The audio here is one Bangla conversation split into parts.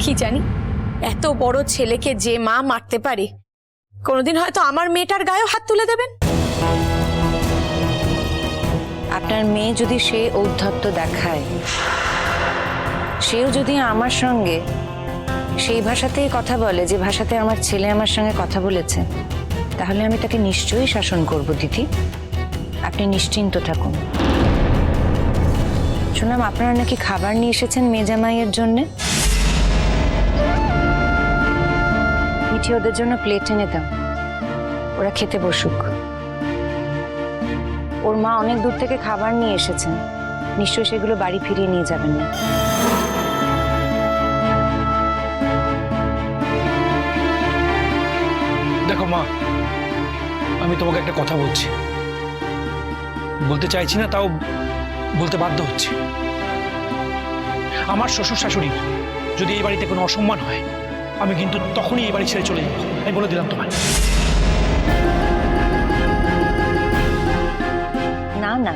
কি জানি এত বড় ছেলেকে যে মা মারতে পারে, কোনোদিন হয়তো আমার মেয়েটার গায়েও হাত তুলে দেবেন। আপনার মেয়ে যদি সে ঔদ্ধত্য দেখায়, সেও যদি আমার সঙ্গে সেই ভাষাতেই কথা বলে যে ভাষাতে আমার ছেলে আমার সঙ্গে কথা বলেছে, তাহলে আমি তাকে নিশ্চয়ই শাসন করব দিদি। আপনি নিশ্চিন্ত থাকুন। শুনলাম আপনারা নাকি খাবার নিয়ে এসেছেন মেজামাইয়ের জন্যে। মিঠি ওদের জন্য প্লেট এনে দাও, ওরা খেতে বসুক। ওর মা অনেক দূর থেকে খাবার নিয়ে এসেছেন, নিশ্চয়ই সেগুলো বাড়ি ফিরিয়ে নিয়ে যাবেন না। দেখো মা, আমি তোমাকে একটা কথা বলছি, বলতে চাইছি না তাও বলতে বাধ্য হচ্ছি। আমার শ্বশুর শাশুড়ি যদি এই বাড়িতে কোনো অসম্মান হয়, আমি কিন্তু তখনই এই বাড়ি ছেড়ে চলে যাব, আমি বলে দিলাম তোমায়। না না,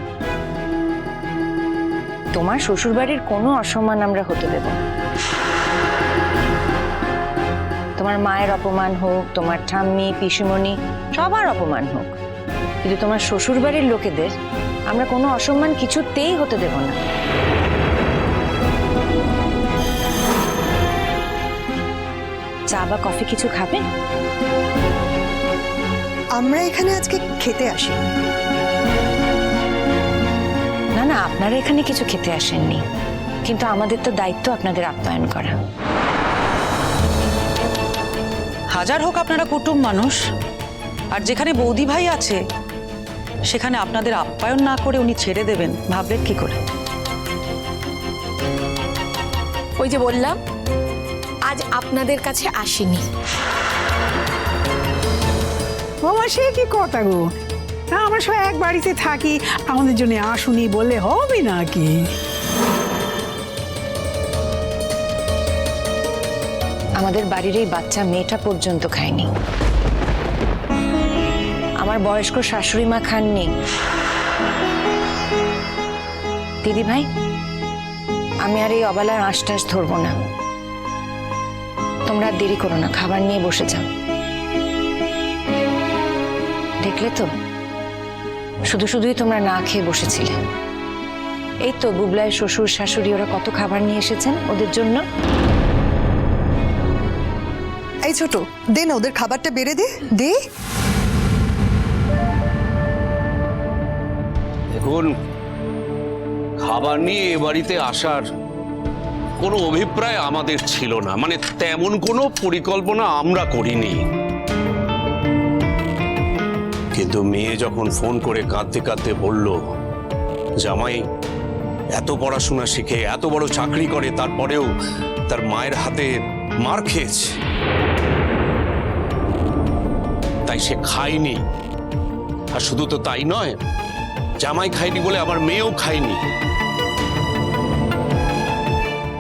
তোমার শ্বশুর বাড়ির কোনো অসম্মান আমরা হতে দেব না। তোমার মায়ের অপমান হোক, তোমার ঠাম্মি পিসিমণি সবার অপমান হোক, কিন্তু তোমার শ্বশুর বাড়ির লোকেদের আমরা কোনো অসম্মান কিছুতেই হতে দেব না। চা বা কফি কিছু খাবেন? আমরা এখানে আজকে খেতে আসি। না না, আপনারা এখানে কিছু খেতে আসেননি, কিন্তু আমাদের তো দায়িত্ব আপনাদের আপ্যায়ন করা। হাজার হোক আপনারা কুটুম মানুষ, আর যেখানে বৌদি ভাই আছে সেখানে আপনাদের আপ্যায়ন না করে উনি ছেড়ে দেবেন ভাবলেন কি করে? ওই যে বললাম, আজ আপনাদের কাছে আসিনি। বাবা সে কি কথা গো, আমরা সব এক বাড়িতে থাকি, আমাদের জন্য আসুনি বললে হবে নাকি? আমাদের বাড়ির এই বাচ্চা মেয়েটা পর্যন্ত খায়নি, আমার বয়স্ক শাশুড়ি মা খাননি। দিদি ভাই, আমি আর এই অবেলার আঁশটাস ধরবো না, তোমরা আর দেরি করো না, খাবার নিয়ে বসে যাও। দেখলে তো, শুধু শুধুই তোমরা না খেয়ে বসেছিলে। এই তো বুবলায় শ্বশুর শাশুড়ি ওরা কত খাবার নিয়ে এসেছেন ওদের জন্য। এই ছোট, দে না ওদের খাবারটা বেড়ে দে দে। দেখুন, খাবার নিয়ে এ বাড়িতে আসার কোনো অভিপ্রায় আমাদের ছিল না, মানে তেমন কোনো পরিকল্পনা আমরা করিনি। কিন্তু মেয়ে যখন ফোন করে কাঁদতে কাঁদতে বলল, জামাই এত পড়াশোনা শিখে এত বড় চাকরি করে, তারপরেও তার মায়ের হাতে মার খেয়েছে, তাই সে খায়নি। আর শুধু তো তাই নয়, জামাই খায়নি বলে আমার মেয়েও খায়নি।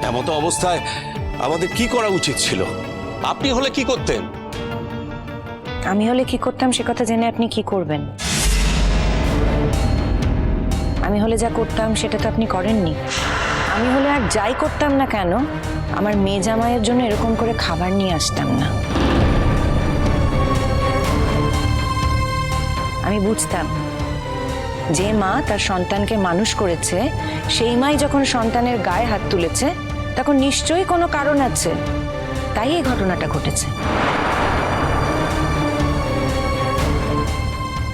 এমতো অবস্থায় আমাদের কি করা উচিত ছিল? আপনি হলে কি করতেন? আমি হলে কি করতাম সে কথা জেনে আপনি কি করবেন? আমি হলে যা করতাম সেটা তো আপনি করেননি। আমি হলে আর যাই করতাম না কেন, আমার মেয়ে জামাইয়ের জন্য এরকম করে খাবার নিয়ে আসতাম না। আমি বুঝতাম যে মা তার সন্তানকে মানুষ করেছে, সেই মাই যখন সন্তানের গায়ে হাত তুলেছে তখন নিশ্চয়ই কোনো কারণ আছে, তাই এই ঘটনাটা ঘটেছে।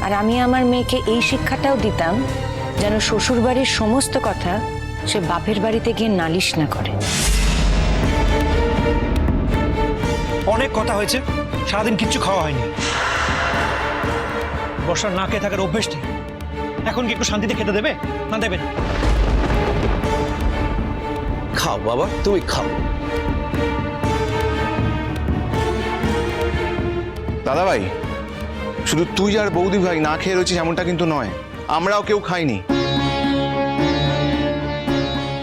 আর আমি আমার মেয়েকে এই শিক্ষাটাও দিতাম যেন শ্বশুর বাড়ির সমস্ত কথা সে বাপের বাড়িতে গিয়ে নালিশ না করে। অনেক কথা হয়েছে, সারাদিন কিচ্ছু খাওয়া হয়নি। বর্ষার না খেয়ে থাকার অভ্যেস নেই, এখন কি একটু শান্তিতে খেতে দেবে? না দেবে না। খাও বাবা, তুমি খাও। দাদা ভাই, শুধু তুই আর বৌদি ভাই না খেয়ে রয়েছিস এমনটা কিন্তু নয়, আমরাও কেউ খাইনি।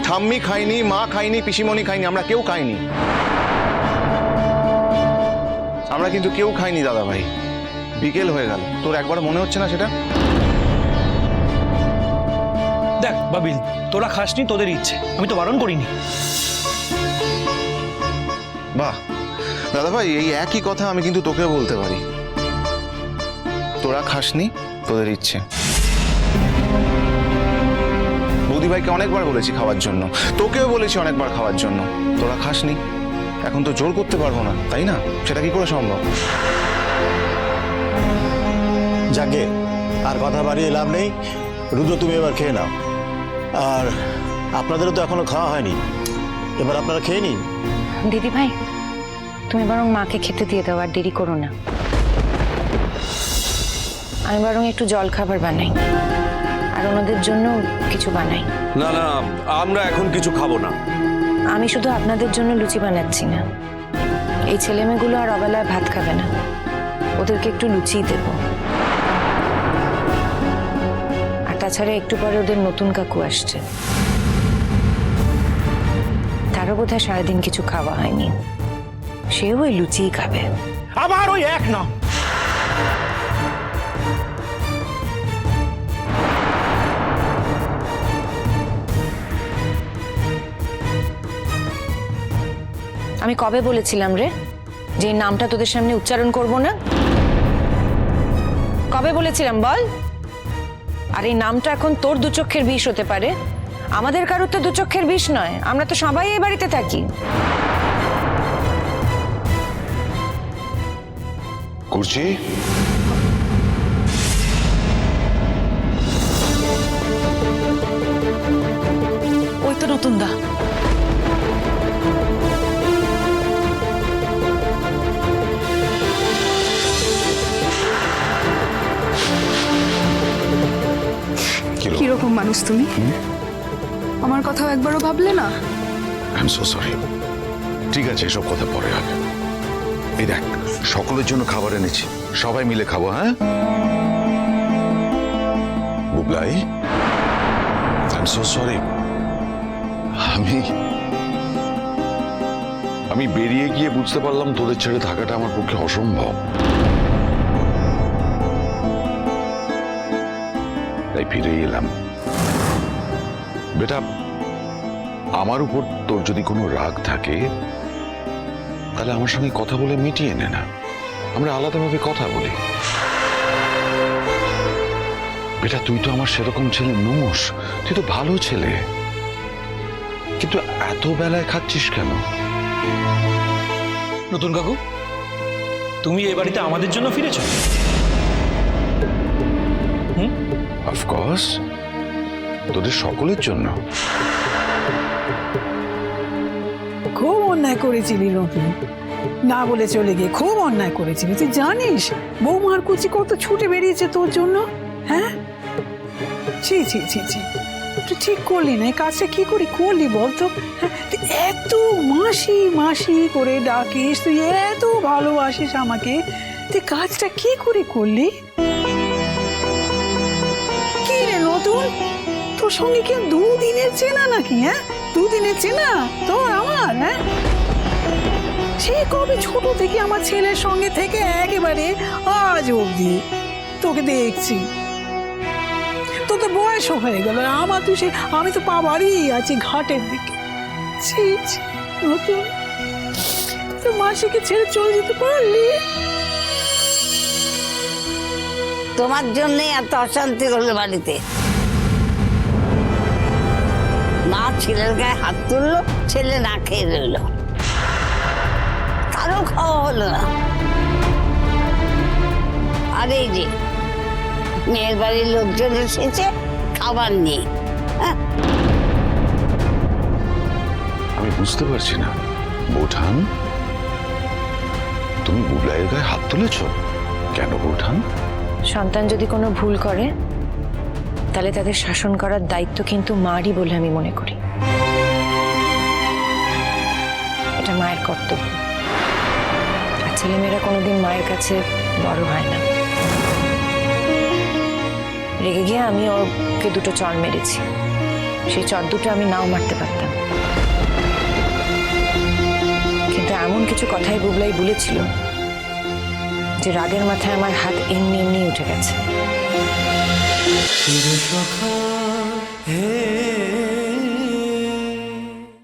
ঠাম্মি খাইনি, মা খাইনি, পিসিমণি খাইনি, আমরা কেউ খাইনি। আমরা কিন্তু কেউ খাইনি দাদা ভাই। বিকেল হয়ে গেল, তোর একবার মনে হচ্ছে না সেটা? দেখ বাবিল, তোরা খাসনি, তোদের ইচ্ছে, আমি তো বারণ করিনি। বাহ দাদা ভাই, এই একই কথা আমি কিন্তু তোকেও বলতে পারি। তোরা খাসনি, তোদের ইচ্ছে। বৌদি ভাইকে অনেকবার বলেছি খাওয়ার জন্য, তোকেও বলেছি অনেকবার খাওয়ার জন্য, তোরা খাসনি। এখন তো জোর করতে পারবো না, তাই না? সেটা কি করে সম্ভব? যাকে আর কথা বাড়িয়ে লাভ নেই। রুদ্র, তুমি এবার খেয়ে নাও। আর আপনাদেরও তো এখনো খাওয়া হয়নি, এবার আপনারা খেয়ে নিন। দিদি ভাই, তুমি বরং মাকে খেতে দিয়ে দাও, আর দেরি করো না। আমি বরং একটু জল খাবার বানাই, আর ওনাদের জন্য কিছু বানাই। না না, আমরা এখন কিছু খাবো না। আমি শুধু আপনাদের জন্য লুচি বানাচ্ছি না, এই ছেলেমেয়েগুলো আর অবেলায় ভাত খাবে না, ওদেরকে একটু লুচিই দেবো। আর তাছাড়া একটু পরে ওদের নতুন কাকু আসছে, তারও বোধহয় সারাদিন কিছু খাওয়া হয়নি, সেও ওই লুচিই খাবে। আবার ওই এক না। আমি কবে বলেছিলাম রে যে এই নামটা তোদের সামনে উচ্চারণ করব না? কবে বলেছিলাম বল? আর এই নামটা এখন তোর দু চক্ষের বিষ হতে পারে, আমাদের কারোর তো দু চক্ষের বিষ নয়, আমরা তো সবাই এই বাড়িতে থাকি। করছি ওই তো নতুন দা। কিরকম মানুষ তুমি? আমার কথাও একবারও ভাবলে না? I am so sorry. ঠিক আছে, এসব কথা পরে হবে। এই দেখ, সকলের জন্য খাবার এনেছি, সবাই মিলে খাবো। হ্যাঁ Bublai, I am so sorry. আমি বেরিয়ে গিয়ে বুঝতে পারলাম তোদের ছেড়ে থাকাটা আমার পক্ষে অসম্ভব, তাই ফিরে এলাম। বেটা, আমার উপর তোর যদি কোনো রাগ থাকে তাহলে আমার সঙ্গে কথা বলে মিটিয়ে নে না, আমরা আলাদাভাবে কথা বলি। বেটা, তুই তো আমার সেরকম ছেলে নোস, তুই তো ভালো ছেলে, কিন্তু এত বেলায় খাচ্ছিস কেন? নতুন কাকু, তুমি এই বাড়িতে আমাদের জন্য ফিরেছো? অফকোর্স, তোদের সকলের জন্য। খুব অন্যায় করেছিলি নতুন, না বলে চলে গিয়ে খুব অন্যায় করেছিলি। তুই জানিস বৌমার কুচি কত ছুটে বেরিয়েছে তোর জন্য? হ্যাঁ, ছি ছি ছি ছি, তুই ঠিক করলি না। এই কাজটা কি করে করলি বলতো? হ্যাঁ, তুই এত মাসি মাসি করে ডাকিস, তুই এত ভালোবাসিস আমাকে, তুই কাজটা কি করে করলি? কি রে নতুন, তোর সঙ্গে কি দুদিনের চেনা নাকি? হ্যাঁ, দুদিনের চেনা তোর আমার? হ্যাঁ, সে কবে ছোট থেকে আমার ছেলের সঙ্গে থেকে একেবারে আজ অবধি তোকে দেখছি। তোর তো বয়সও হয়ে গেল, আমার তো সে, আমি তো পা বাড়িয়ে আছি ঘাটের দিকে। ছি ছি নতুন, তুই মাসিকে ছেড়ে চলে যেতে পারলি? তোমার জন্যই এত অশান্তি হলো বাড়িতে। মা ছেলের গায়ে হাত তুললো, ছেলে না খেয়ে রইল, কারো খাওয়া হলো না। আর এই যে মেয়ের বাড়ির লোকজন এসেছে খাবার নিয়ে। আমি বুঝতে পারছি না বৌঠান, তুমি বুবলাইয়ের গায়ে হাত তুলেছ কেন বৌঠান? সন্তান যদি কোনো ভুল করে তাহলে তাদের শাসন করার দায়িত্ব কিন্তু মারই বলে আমি মনে করি। এটা মায়ের কর্তব্য, আর ছেলেমেয়েরা কোনোদিন মায়ের কাছে বড় হয় না। রেগে গিয়ে আমি ওকে দুটো চড় মেরেছি, সেই চড় দুটো আমি নাও মারতে পারতাম, কিন্তু এমন কিছু কথাই বুবলাই বলেছিল যে রাগের মাথায় আমার হাত এমনি এমনি উঠে গেছে।